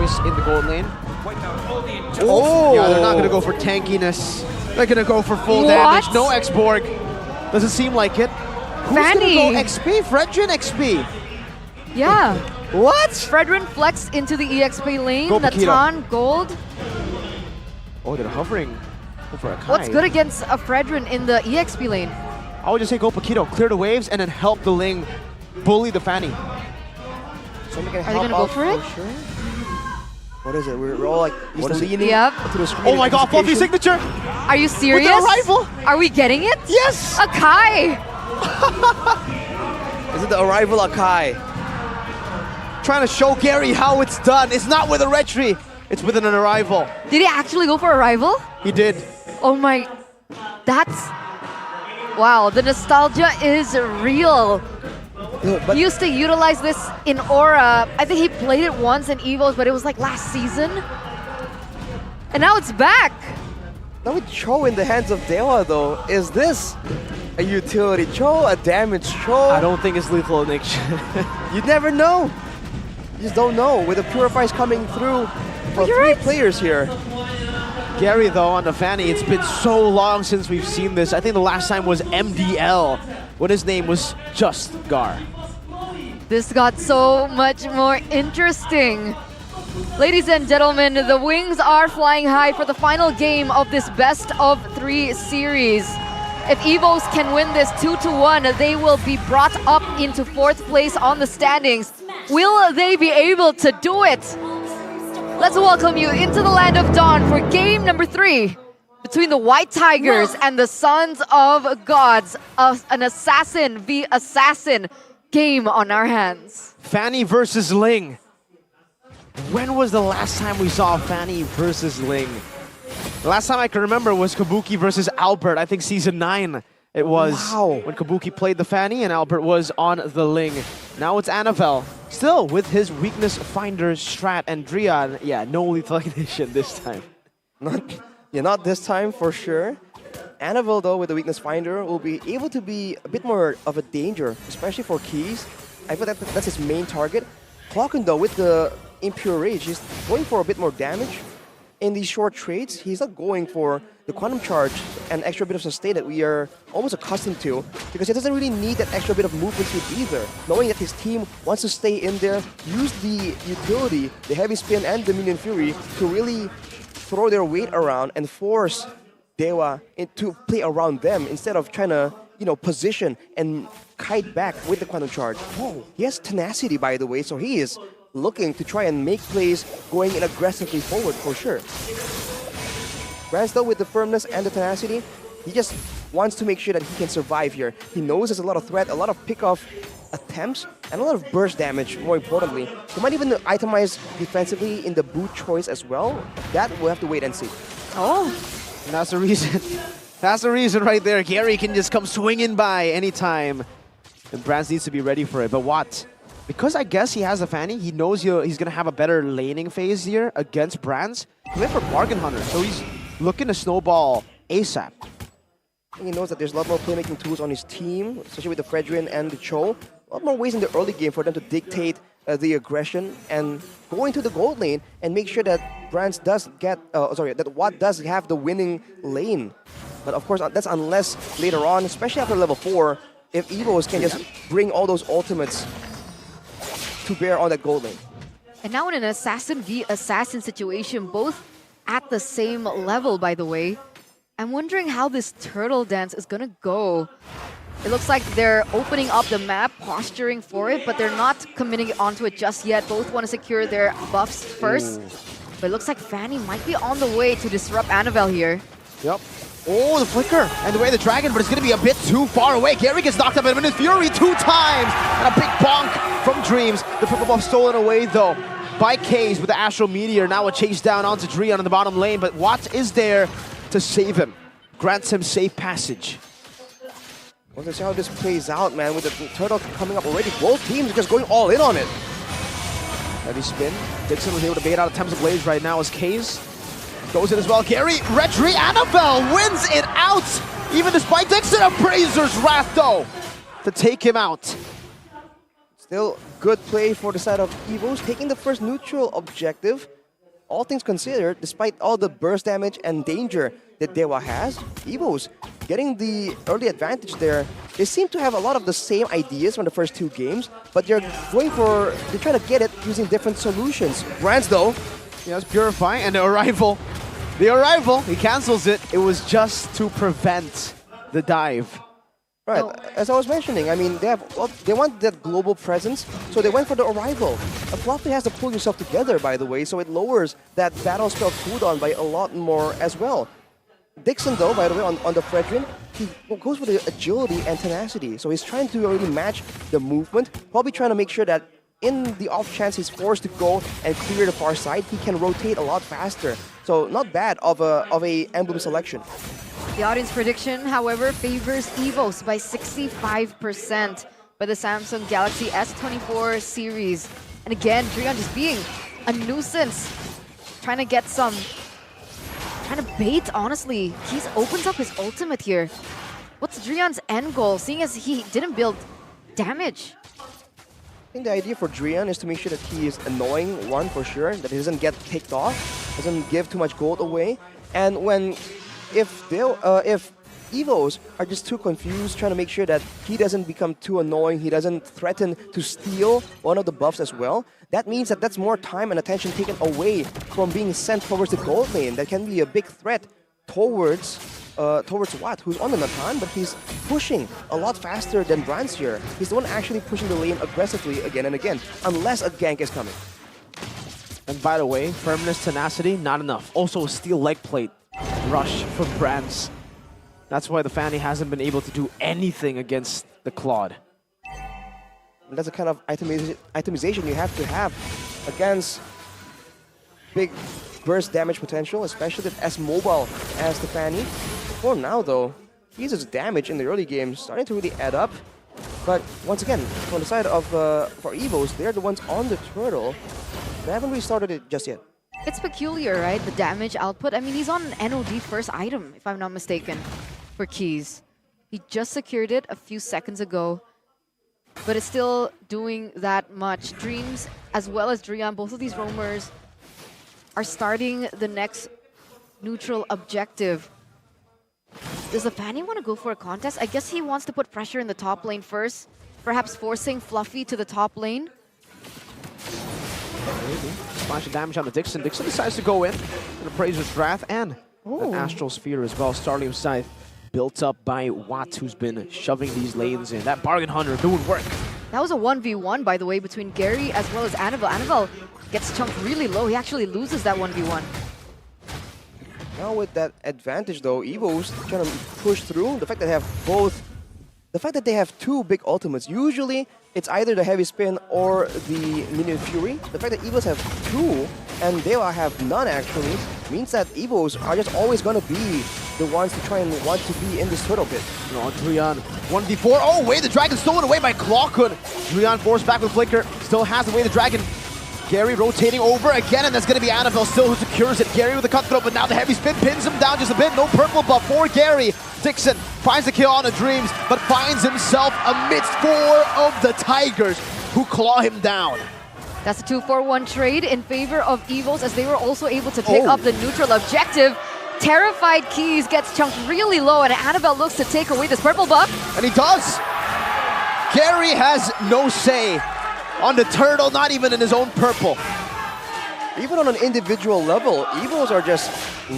K's in the gold lane. Oh! Yeah, they're not going to go for tankiness. They're going to go for full damage. No X-Borg. Doesn't seem like it. Who's going to go XP? Fredrin XP. Yeah. What? Fredrin flexed into the EXP lane. Go Natan gold. Oh, they're hovering over a Kai. What's good against a Fredrin in the EXP lane? I would just say go Paquito, clear the waves, and then help the Ling bully the Fanny. So we can Are they going to go for it? Sure. What is it? We're all like leaning Yep. to the screen. Oh my god, Fluffy signature! Are you serious? With the arrival? Are we getting it? Yes! A Kai! Is it the arrival Akai? Trying to show Gary how it's done. It's not with a retry, it's with an arrival. Did he actually go for arrival? He did. Oh my, that's... Wow, the nostalgia is real. But He used to utilize this in Aura. I think he played it once in EVOS, but it was like last season. And now it's back. now with Cho in the hands of DEWA though, is this a utility Cho, a damage Cho? I don't think it's lethal addiction. You never know. You just don't know. With the Purifiers coming through for three players here. Gary, though, on the Fanny, it's been so long since we've seen this. I think the last time was MDL, when his name was just Gar. This got so much more interesting. Ladies and gentlemen, the wings are flying high for the final game of this best-of-3 series. If EVOS can win this 2-1, they will be brought up into 4th place on the standings. Will they be able to do it? Let's welcome you into the Land of Dawn for game number 3 between the White Tigers and the Sons of Gods. An assassin v assassin game on our hands. Fanny versus Ling. When was the last time we saw Fanny versus Ling? The last time I can remember was Kabuki versus Albert. I think season 9 it was when Kabuki played the Fanny and Albert was on the Ling. Now it's Annabelle, still with his weakness finder strat and Drian. Yeah, no lethal ignition this time. Not this time for sure. Annabelle though with the weakness finder will be able to be a bit more of a danger, especially for Keys. I feel that that's his main target. Clocken though with the Impure Rage, he's going for a bit more damage. In these short trades, he's not going for the Quantum Charge and extra bit of sustain that we are almost accustomed to, because he doesn't really need that extra bit of movement speed either. Knowing that his team wants to stay in there, use the utility, the Heavy Spin and the Minion Fury to really throw their weight around and force DEWA to play around them instead of trying to, position and kite back with the Quantum Charge. He has tenacity, by the way, so he is looking to try and make plays going in aggressively forward for sure. Brans though with the firmness and the tenacity, he just wants to make sure that he can survive here. He knows there's a lot of threat, a lot of pick-off attempts, and a lot of burst damage, more importantly. He might even itemize defensively in the boot choice as well. That we'll have to wait and see. Oh. And that's the reason. That's the reason right there. Gary can just come swinging by anytime. And Brans needs to be ready for it. But what? Because I guess he has a Fanny, he knows he's going to have a better laning phase here against Brans. He went for Bargain Hunter, so he's looking to snowball ASAP. He knows that there's a lot more playmaking tools on his team, especially with the Fredrin and the Cho. A lot more ways in the early game for them to dictate the aggression and go into the gold lane and make sure that Brans does get, that Watt does have the winning lane. But of course, that's unless later on, especially after level 4, if EVOS can just bring all those ultimates to bear on that gold lane. And now in an assassin v assassin situation, both at the same level, by the way. I'm wondering how this turtle dance is gonna go. It looks like they're opening up the map, posturing for it, but they're not committing onto it just yet. Both want to secure their buffs first. But it looks like Fanny might be on the way to disrupt Annabelle here. Yep. Oh, the flicker and the way the dragon, but it's going to be a bit too far away. Gary gets knocked up in Minion Fury 2 times, and a big bonk from Dreams. The purple buff stolen away though by Kaze with the Astral Meteor. Now a chase down onto Drian in the bottom lane, but Watt is there to save him, grants him safe passage. Well, let's see how this plays out, man. With the turtle coming up already, both teams are just going all in on it. Heavy spin. Dixon was able to bait out attempts of Blaze right now as Kaze goes in as well. Gary, Retri, Annabelle wins it out! Even despite Dixon, a Brazer's Wrath though to take him out. Still good play for the side of EVOS, taking the first neutral objective. all things considered, despite all the burst damage and danger that DEWA has, EVOS getting the early advantage there. They seem to have a lot of the same ideas from the first two games, but they're trying to get it using different solutions. Brands though, Yes, Purify and the Arrival. The Arrival, he cancels it. It was just to prevent the dive. right, Oh. as I was mentioning, I mean, they want that global presence, so they went for the Arrival. A Fluffy has to pull yourself together, by the way, so it lowers that battle spell cooldown by a lot more as well. Dixon, though, by the way, on the Fredrin, he goes for the agility and tenacity, so he's trying to really match the movement, probably trying to make sure that in the off chance he's forced to go and clear the far side, he can rotate a lot faster. So not bad of a emblem selection. The audience prediction, however, favors EVOS by 65% by the Samsung Galaxy S24 series. And again, Dreon just being a nuisance, trying to get some, trying to bait, honestly. He opens up his ultimate here. What's Dreon's end goal, seeing as he didn't build damage? I think the idea for Dreon is to make sure that he is annoying, one for sure, that he doesn't get picked off, doesn't give too much gold away, and if EVOS are just too confused, trying to make sure that he doesn't become too annoying, he doesn't threaten to steal one of the buffs as well, that means that that's more time and attention taken away from being sent towards the gold lane. That can be a big threat towards Watt, who's on the Natan, but he's pushing a lot faster than Brands here. He's the one actually pushing the lane aggressively again and again, unless a gank is coming. And by the way, firmness, tenacity, not enough. Also a steel leg plate rush from Brands. That's why the Fanny hasn't been able to do anything against the Claude. And that's the kind of itemization you have to have against big burst damage potential, especially with as mobile as the Fanny. For now though, Caesar's damage in the early game starting to really add up. But once again, from the side of for EVOS, they're the ones on the turtle. They haven't really started it just yet. It's peculiar, right? The damage output. I mean, he's on an NOD first item, if I'm not mistaken, for Keys. He just secured it a few seconds ago, but it's still doing that much. Dreams, as well as Dreon, both of these roamers are starting the next neutral objective. Does the Fanny want to go for a contest? I guess he wants to put pressure in the top lane first, perhaps forcing Fluffy to the top lane. Maybe. Splash of damage on the Dixon. Dixon decides to go in. And Appraiser's Wrath and an Astral Sphere as well. Starlium Scythe built up by Watt, who's been shoving these lanes in. That Bargain Hunter doing work. That was a 1v1, by the way, between Gary as well as Annabelle. Annabelle gets chunked really low. He actually loses that 1v1. Now with that advantage though, EVOS trying to push through. The fact that they have both, the fact that they have two big ultimates. Usually it's either the Heavy Spin or the Minion Fury. The fact that EVOS have two and DEWA have none actually means that EVOS are just always going to be the ones to try and want to be in this turtle pit. On Dreon, 1v4. Oh, wait, the dragon stolen away by Clawhood. Dreon forced back with Flicker, still has away the dragon. Gary rotating over again, and that's going to be Annabelle still who secures it. Gary with the cutthroat, but now the heavy spin pins him down just a bit. No purple buff for Gary. Dixon finds the kill on the Dreams, but finds himself amidst four of the Tigers who claw him down. That's a 2-4-1 trade in favor of EVOS, as they were also able to pick up the neutral objective. Terrified Keys gets chunked really low, and Annabelle looks to take away this purple buff. And he does. Gary has no say on the turtle, not even in his own purple. Even on an individual level, EVOS are just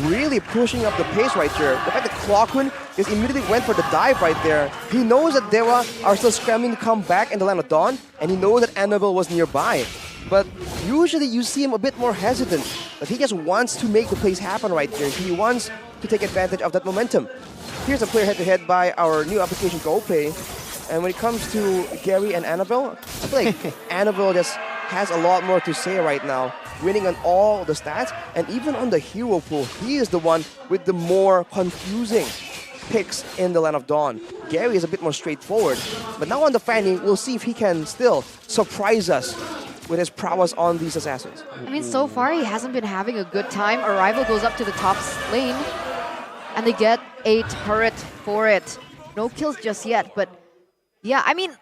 really pushing up the pace right here. The fact that Clockwind just immediately went for the dive right there. He knows that DEWA are still scrambling to come back in the Land of Dawn, and he knows that Annabelle was nearby. But usually you see him a bit more hesitant, but he just wants to make the plays happen right here. He wants to take advantage of that momentum. Here's a player head-to-head by our new application GoPay. And when it comes to Gary and Annabelle, I feel like Annabelle just has a lot more to say right now, winning on all the stats, and even on the hero pool, he is the one with the more confusing picks in the Land of Dawn. Gary is a bit more straightforward, but now on the Fanny, we'll see if he can still surprise us with his prowess on these assassins. I mean, so far he hasn't been having a good time. Arrival goes up to the top lane, and they get a turret for it. No kills just yet, but yeah, I mean,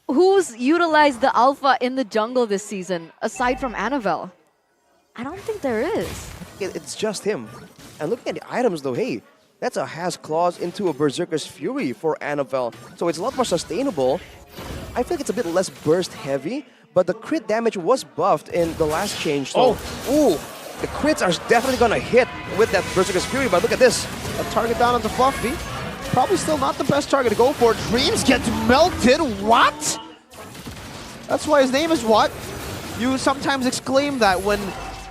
who's utilized the alpha in the jungle this season, aside from Annabelle? I don't think there is. It's just him. And looking at the items though, hey, that's a Has Claws into a Berserker's Fury for Annabelle. So it's a lot more sustainable. I feel like it's a bit less burst heavy, but the crit damage was buffed in the last change. So, ooh, the crits are definitely gonna hit with that Berserker's Fury, but look at this. A target down onto Fluffy. Probably still not the best target to go for. Dreams gets melted. What? That's why his name is what? You sometimes exclaim that when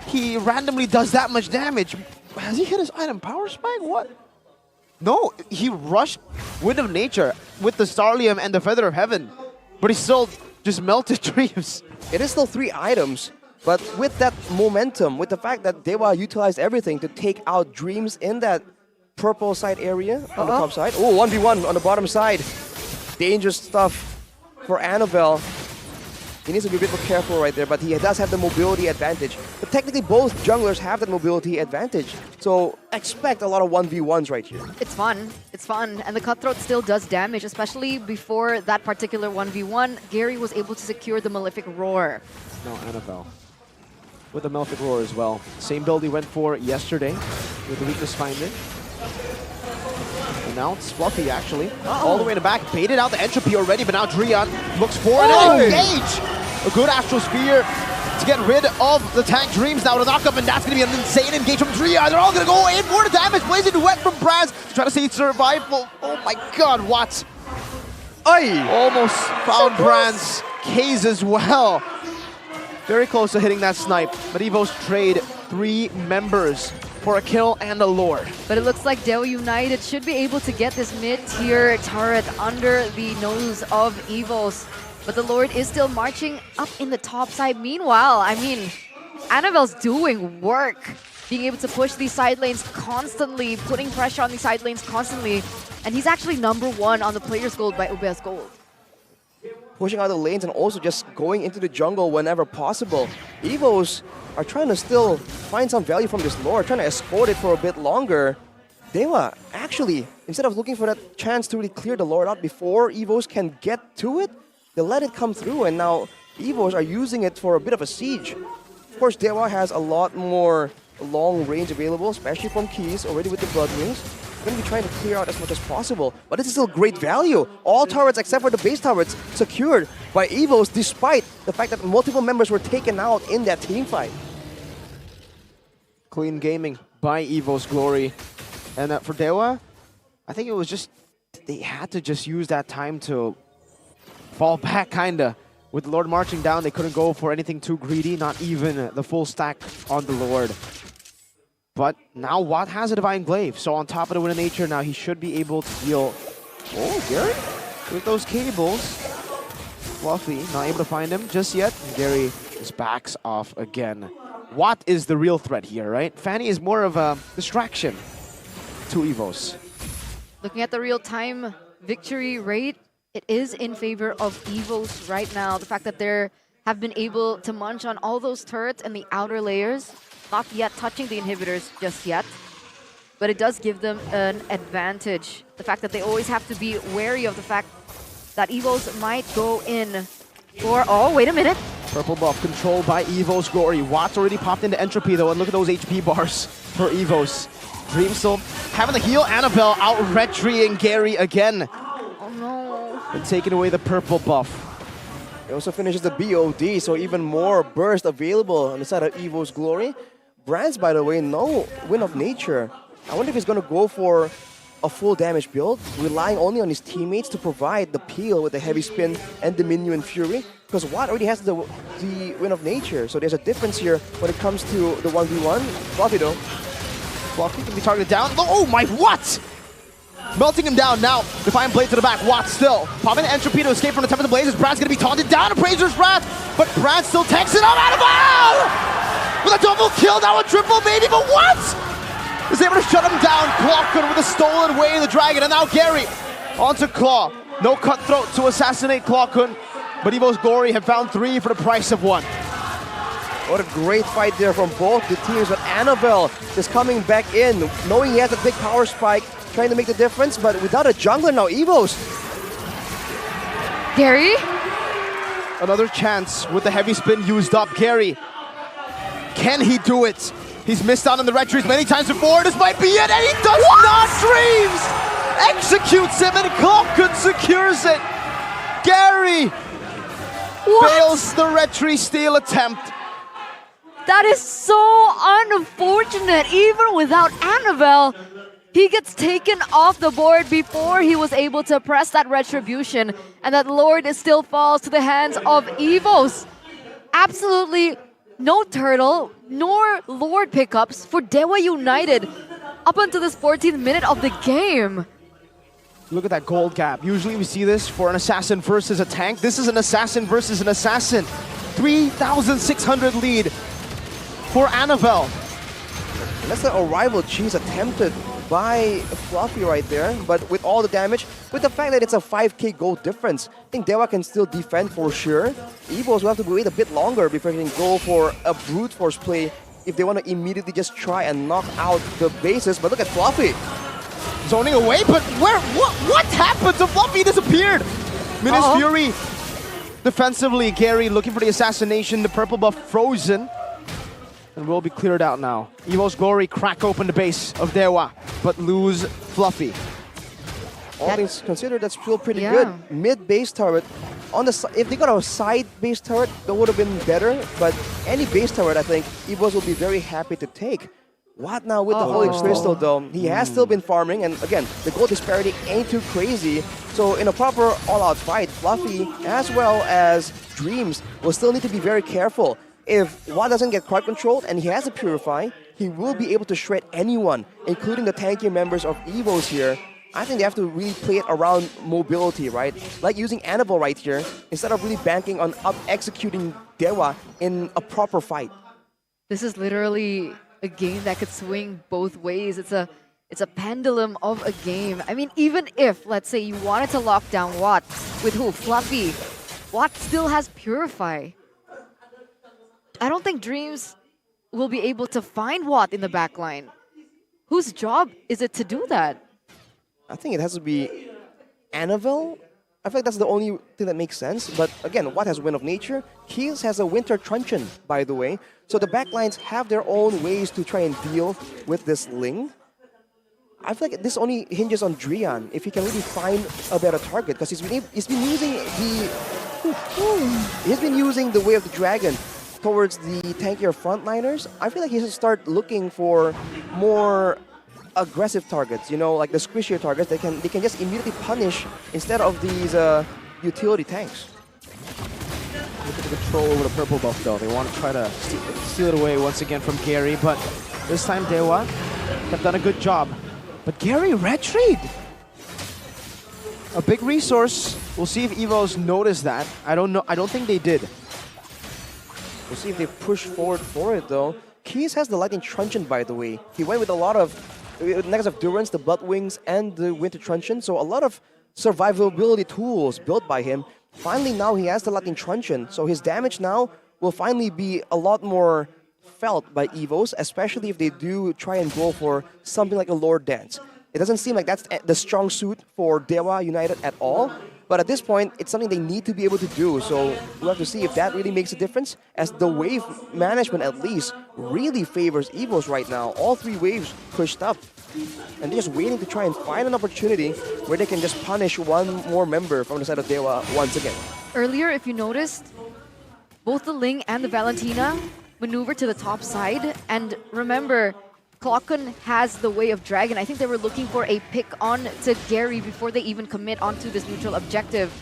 he randomly does that much damage. Has he hit his item power spike? What? No, he rushed Wind of Nature with the Starlium and the Feather of Heaven, but he still just melted Dreams. It is still 3 items, but with that momentum, with the fact that DEWA utilized everything to take out Dreams in that purple side area on the top side. Oh, 1v1 on the bottom side. Dangerous stuff for Annabelle. He needs to be a bit more careful right there, but he does have the mobility advantage. But technically, both junglers have that mobility advantage. So expect a lot of 1v1s right here. It's fun. It's fun. And the Cutthroat still does damage, especially before that particular 1v1. Gary was able to secure the Malefic Roar. No, Annabelle. With the Malefic Roar as well. Same build he went for yesterday with the Weakness Finder. And now it's Fluffy, actually. All the way in the back. Baited out the Entropy already, but now Drian looks for it and engage! A good Astral Sphere to get rid of the tank Dreams now to knock up, and that's going to be an insane engage from Drian. They're all going to go in for the damage. Blazing Duet from Braz to try to see survival. Oh my god, what? Almost found Brand's K's as well. Very close to hitting that snipe, but EVOS trade 3 members for a kill and a Lord. But it looks like DEWA United should be able to get this mid-tier turret under the nose of EVOS. But the Lord is still marching up in the top side. Meanwhile, I mean, Annabelle's doing work, being able to push these side lanes constantly, putting pressure on these side lanes constantly. And he's actually #1 on the Player's Gold by UBS Gold. Pushing out the lanes and also just going into the jungle whenever possible. EVOS are trying to still find some value from this Lord, trying to escort it for a bit longer. DEWA, actually, instead of looking for that chance to really clear the Lord out before EVOS can get to it, they let it come through, and now EVOS are using it for a bit of a siege. Of course, DEWA has a lot more long range available, especially from Keys, already with the Blood Wings. They're going to be trying to clear out as much as possible, but this is still great value. All turrets except for the base turrets secured by EVOS, despite the fact that multiple members were taken out in that team fight. Clean gaming by EVOS Glory. And for DEWA, I think it was just, they had to just use that time to fall back, kinda. With the Lord marching down, they couldn't go for anything too greedy, not even the full stack on the Lord. But now Watt has a Divine Glaive, so on top of the Wind of Nature, now he should be able to deal. Oh, Gary with those cables. Fluffy, not able to find him just yet. And Gary just backs off again. Watt is the real threat here, right? Fanny is more of a distraction to EVOS. Looking at the real-time victory rate, it is in favor of EVOS right now. The fact that they have been able to munch on all those turrets and the outer layers, not yet touching the inhibitors just yet, but it does give them an advantage. The fact that they always have to be wary of the fact that EVOS might go in for... Oh, wait a minute. Purple buff controlled by EVOS Glory. Watt's already popped into Entropy though, and look at those HP bars for EVOS. Dream still having the heal. Annabelle out retreating Gary again. Oh no. And taking away the purple buff. He also finishes the BOD, so even more burst available on the side of EVOS Glory. Brands, by the way, no Wind of Nature. I wonder if he's going to go for a full damage build, relying only on his teammates to provide the peel with the Heavy Spin and the Minion Fury, because Watt already has the Wind of Nature, so there's a difference here when it comes to the 1v1. Fluffy though. Fluffy can be targeted down. Oh my, what? Melting him down now. Defiant Blade to the back. Watt still popping an Entropy to escape from the Temple of the Blazers. Brad's going to be taunted down. Appraiser's Wrath, but Brad still takes it out of bounds! With a double kill, now a triple maybe, but what? Is able to shut him down. Clawkun with a stolen way in the Dragon, and now Gary onto Claw. No Cutthroat to assassinate Clawkun, but EVOS Glory have found 3 for the price of 1. What a great fight there from both the teams, but Annabelle is coming back in, knowing he has a big power spike, trying to make the difference, but without a jungler now, EVOS. Gary? Another chance with the Heavy Spin used up. Gary Can he do it? He's missed out on the red trees many times before. This might be it, and he does not. Dreams executes him, and Clocken secures it. Gary fails the red tree steal attempt. That is so unfortunate. Even without Annabelle, he gets taken off the board before he was able to press that retribution, and that Lord still falls to the hands of EVOS. Absolutely no turtle nor Lord pickups for DEWA United up until this 14th minute of the game. Look at that gold gap. Usually we see this for an assassin versus a tank. This is an assassin versus an assassin. 3,600 lead for Annabelle. And that's the arrival cheese attempted by Fluffy right there, but with all the damage, with the fact that it's a 5k gold difference, I think DEWA can still defend for sure. EVOS will have to wait a bit longer before they can go for a brute force play if they want to immediately just try and knock out the bases. But look at Fluffy. Zoning away, but what happened to Fluffy? He disappeared. Minas Fury defensively. Gary looking for the assassination. The purple buff frozen. And will be cleared out now. EVOS Glory crack open the base of DEWA, but lose Fluffy. All things considered, that's still pretty good. Mid base turret. On the if they got a side base turret, that would have been better. But any base turret, I think EVOS will be very happy to take. What now with the Holy Crystal though? He has still been farming, and again, the gold disparity ain't too crazy. So in a proper all-out fight, Fluffy as well as Dreams will still need to be very careful. If Wa doesn't get crowd controlled and he has a Purify, he will be able to shred anyone, including the tankier members of EVOS here. I think they have to really play it around mobility, right? Like using Annabelle right here, instead of really banking on executing DEWA in a proper fight. This is literally a game that could swing both ways. It's a pendulum of a game. I mean, even if, let's say, you wanted to lock down Watt with who? Fluffy. Watt still has Purify. I don't think Dreams will be able to find Watt in the backline. Whose job is it to do that? I think it has to be Annabelle. I feel like that's the only thing that makes sense. But again, Watt has Wind of Nature. Keels has a Winter Truncheon, by the way. So the backlines have their own ways to try and deal with this Ling. I feel like this only hinges on Drian if he can really find a better target, because he's been using the Way of the Dragon towards the tankier frontliners. I feel like he should start looking for more aggressive targets, you know, like the squishier targets they can just immediately punish instead of these utility tanks. Look at the control over the purple buff though. They want to try to steal it away once again from Gary, but this time DEWA have done a good job. But Gary red-treed. A big resource. We'll see if EVOS noticed that. I don't know. I don't think they did. We'll see if they push forward for it though. Keys has the Lightning Truncheon, by the way. He went with a lot of negative Durance, the Blood Wings, and the Winter Truncheon. So a lot of survivability tools built by him. Finally, now he has the Lightning Truncheon. So his damage now will finally be a lot more felt by EVOS, especially if they do try and go for something like a Lord Dance. It doesn't seem like that's the strong suit for DEWA United at all. But at this point, it's something they need to be able to do. So we'll have to see if that really makes a difference, as the wave management at least really favors EVOS right now. All three waves pushed up. And they're just waiting to try and find an opportunity where they can just punish one more member from the side of DEWA once again. Earlier, if you noticed, both the Ling and the Valentina maneuver to the top side. And remember, Clocken has the Way of Dragon. I think they were looking for a pick on to Gary before they even commit onto this neutral objective.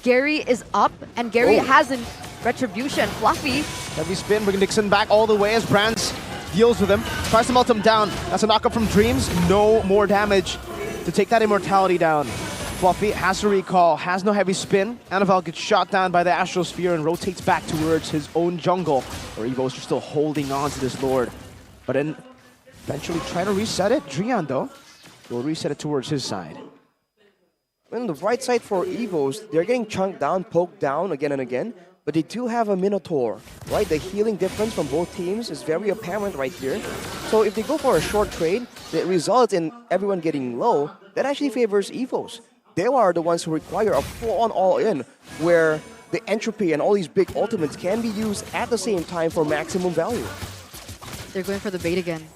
Gary is up, and Gary has a Retribution. Fluffy. Heavy spin, bringing Nixon back all the way as Brands deals with him. Tries to melt him down. That's a knockup from Dreams. No more damage to take that immortality down. Fluffy has to recall, has no heavy spin. Annabelle gets shot down by the Astral Sphere and rotates back towards his own jungle, where EVOS are still holding on to this Lord. But then eventually try to reset it. Drian, though, will reset it towards his side. On the right side for EVOS, they're getting chunked down, poked down again and again, but they do have a Minotaur, right? The healing difference from both teams is very apparent right here. So if they go for a short trade that results in everyone getting low, that actually favors EVOS. They are the ones who require a full-on all-in, where the entropy and all these big ultimates can be used at the same time for maximum value. They're going for the bait again.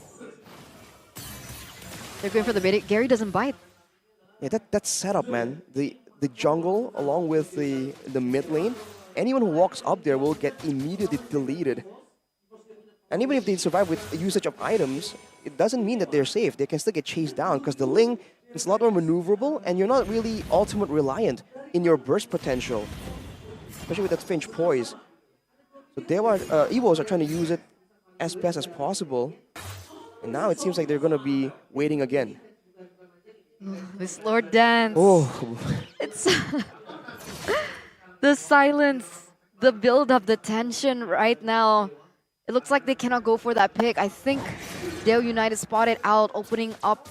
They're going for the bait. Gary doesn't bite. Yeah, that's setup, man. The jungle along with the mid lane, anyone who walks up there will get immediately deleted. And even if they survive with usage of items, it doesn't mean that they're safe. They can still get chased down because the Ling is a lot more maneuverable and you're not really ultimate reliant in your burst potential, especially with that Finch poise. So EVOS are trying to use it as best as possible. And now it seems like they're going to be waiting again. This Lord Dance. Oh. It's the silence, the build up, the tension right now. It looks like they cannot go for that pick. I think DEWA United spotted out, opening up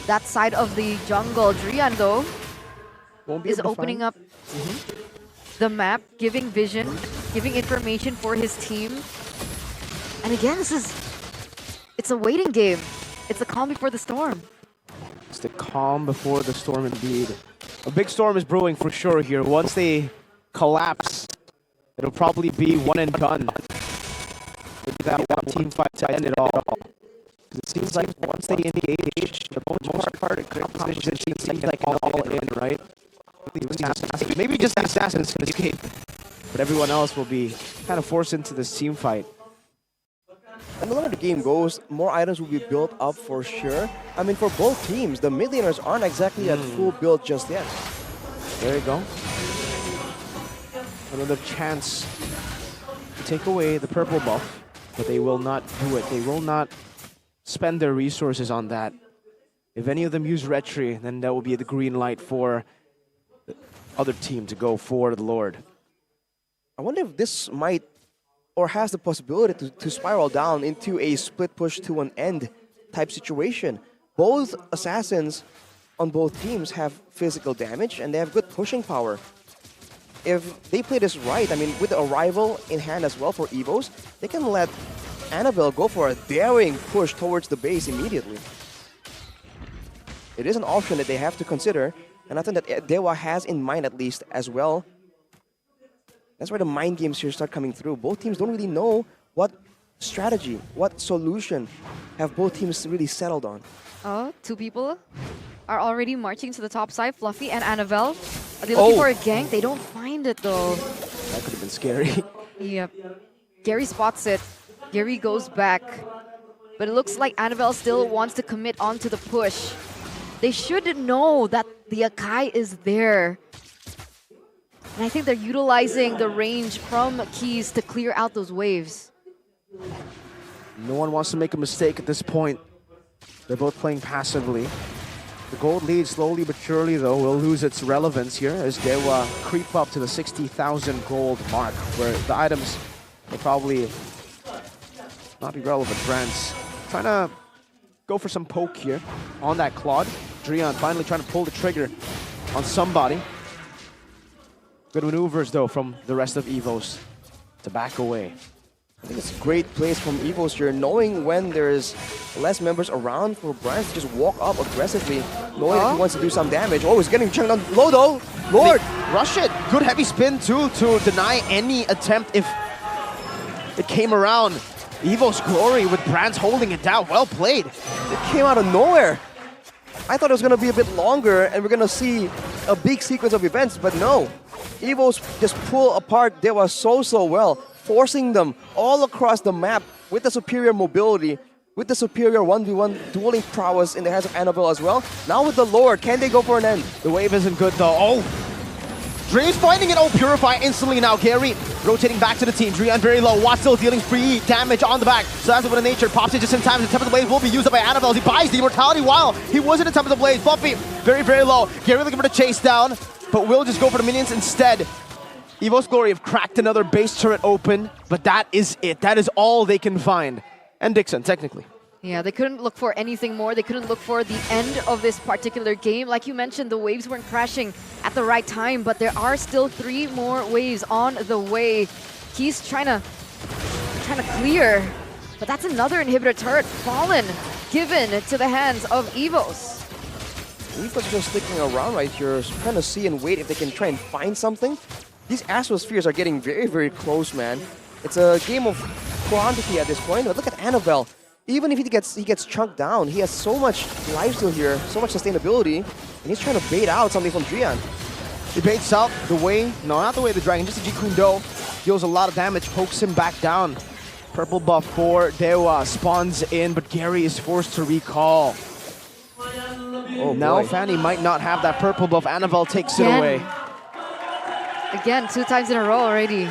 that side of the jungle. Drian, though, is opening up the map, giving vision, giving information for his team. And again, it's a waiting game. It's a calm before the storm. It's the calm before the storm indeed. A big storm is brewing for sure here. Once they collapse, it'll probably be one and done. Maybe that one team fight to end it all. It seems like once they engage, the most part of composition seems like all in, right? Maybe just the assassins can escape, but everyone else will be kind of forced into this team fight. And the longer the game goes, more items will be built up for sure. I mean, for both teams, the mid laners aren't exactly at full build just yet. There you go. Another chance to take away the purple buff, but they will not do it. They will not spend their resources on that. If any of them use Retri, then that will be the green light for the other team to go for the Lord. I wonder if this might or has the possibility to spiral down into a split push to an end type situation. Both assassins on both teams have physical damage and they have good pushing power. If they play this right, I mean, with the arrival in hand as well for EVOS, they can let Annabelle go for a daring push towards the base immediately. It is an option that they have to consider, and I think that DEWA has in mind at least as well. That's where the mind games here start coming through. Both teams don't really know what strategy, what solution have both teams really settled on. Oh, two people are already marching to the top side, Fluffy and Annabelle. Are they looking for a gank? They don't find it though. That could have been scary. Yep. Gary spots it. Gary goes back. But it looks like Annabelle still wants to commit onto the push. They should know that the Akai is there. And I think they're utilizing the range from Keys to clear out those waves. No one wants to make a mistake at this point. They're both playing passively. The gold lead, slowly but surely, though, will lose its relevance here as DEWA creep up to the 60,000 gold mark, where the items will probably not be relevant. Brands trying to go for some poke here on that Claude. Drian finally trying to pull the trigger on somebody. Good maneuvers, though, from the rest of EVOS to back away. I think it's a great place from EVOS here, knowing when there's less members around for Brands to just walk up aggressively, knowing that he wants to do some damage. Oh, he's getting chunked down low though. Lord! Rush it. Good heavy spin, too, to deny any attempt if it came around. EVOS Glory with Brands holding it down. Well played. It came out of nowhere. I thought it was going to be a bit longer and we're going to see a big sequence of events, but no. EVOS just pull apart DEWA so well, forcing them all across the map with the superior mobility, with the superior 1v1 dueling prowess in the hands of Annabelle as well. Now with the Lord, can they go for an end? The wave isn't good though. Oh! Dre's finding it. Oh, Purify instantly now. Gary rotating back to the team. Drian very low. Watt still dealing free damage on the back. So that's what the nature pops it just in time. The Temple of the Blaze will be used up by Annabelle as he buys the immortality while he was in the Temple of the Blaze. Fluffy very low. Gary looking for the chase down, but will just go for the minions instead. EVOS Glory have cracked another base turret open, but that is it. That is all they can find. And Dixon, technically. Yeah, they couldn't look for anything more. They couldn't look for the end of this particular game. Like you mentioned, the waves weren't crashing at the right time, but there are still 3 more waves on the way. He's trying to clear, but that's another inhibitor turret fallen, given to the hands of EVOS. EVOS just sticking around right here, trying to see and wait if they can try and find something. These Astrospheres are getting very close, man. It's a game of quantity at this point, but look at Annabelle. even if he gets chunked down, he has so much lifesteal here, so much sustainability, and he's trying to bait out something from Drian. He baits out the way, no, not the way of the dragon, just the Jikundo. Deals a lot of damage, pokes him back down. Purple buff for Dewa spawns in, but Gary is forced to recall. Oh, Now boy. Fanny might not have that purple buff. Annabelle takes it away. Again, 2 times in a row already.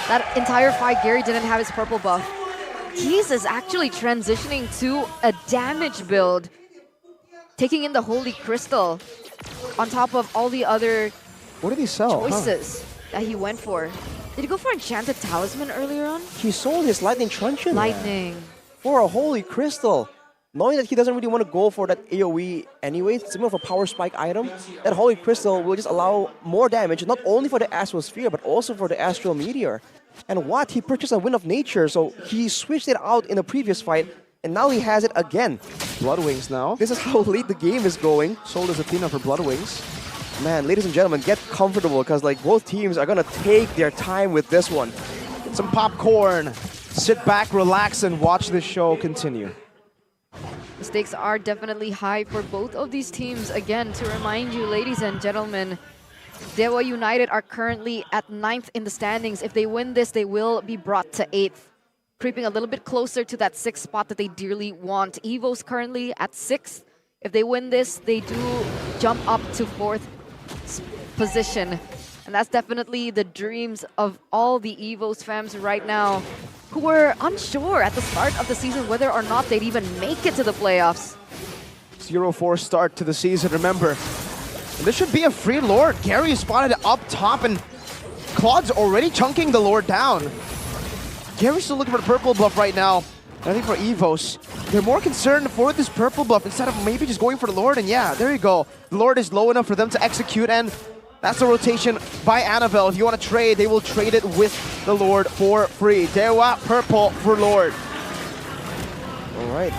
That entire fight, Gary didn't have his purple buff. Keys is actually transitioning to a damage build, taking in the Holy Crystal on top of all the other What did he sell? choices that he went for. Did he go for Enchanted Talisman earlier on? He sold his Lightning Truncheon Lightning. for a Holy Crystal. Knowing that he doesn't really want to go for that AoE anyway, it's more of a power spike item, that Holy Crystal will just allow more damage, not only for the Astral Sphere, but also for the Astral Meteor. And what? He purchased a Wind of Nature, so he switched it out in the previous fight, and now he has it again. Blood Wings now. This is how late the game is going. Sold his Athena for Blood Wings. Man, ladies and gentlemen, get comfortable, because like both teams are gonna take their time with this one. Get some popcorn. Sit back, relax, and watch this show continue. The stakes are definitely high for both of these teams. Again, to remind you, ladies and gentlemen, DEWA United are currently at 9th in the standings. If they win this, they will be brought to 8th, creeping a little bit closer to that 6th spot that they dearly want. EVOS currently at 6th. If they win this, they do jump up to 4th position. And that's definitely the dreams of all the EVOS fans right now, who were unsure at the start of the season whether or not they'd even make it to the playoffs. 0-4 start to the season, remember. And this should be a free Lord. Gary is spotted up top, and Claude's already chunking the Lord down. Gary's still looking for the purple buff right now. And I think for EVOS, they're more concerned for this purple buff instead of maybe just going for the Lord. And yeah, there you go. The Lord is low enough for them to execute, and that's the rotation by Annabelle. If you want to trade, they will trade it with the Lord for free. Dewa, purple for Lord. All right.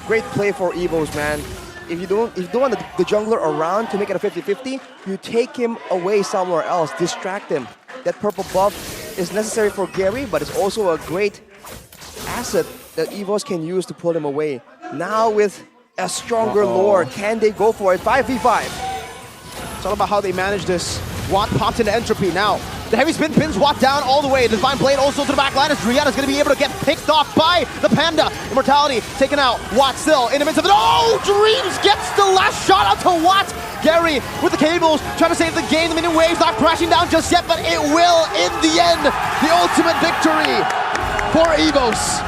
Great play for EVOS, man. If you don't want the jungler around to make it a 50-50, you take him away somewhere else, distract him. That purple buff is necessary for Gary, but it's also a great asset that EVOS can use to pull him away. Now with a stronger Lord, can they go for it? 5v5. It's all about how they manage this. Watt popped into Entropy now. The heavy spin pins Watt down all the way. The Divine Blade also to the back line as Rihanna's going to be able to get picked off by the Panda. Immortality taken out. Watt still in the midst of it. Oh, Dreams gets the last shot out to Watt. Gary with the cables trying to save the game. The minion waves not crashing down just yet, but it will in the end. The ultimate victory for EVOS.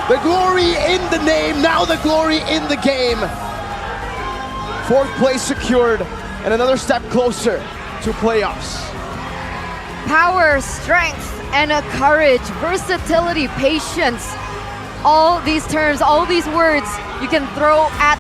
The glory in the name, now the glory in the game. 4th place secured and another step closer to playoffs. Power, strength, and courage, versatility, patience. All these terms, all these words you can throw at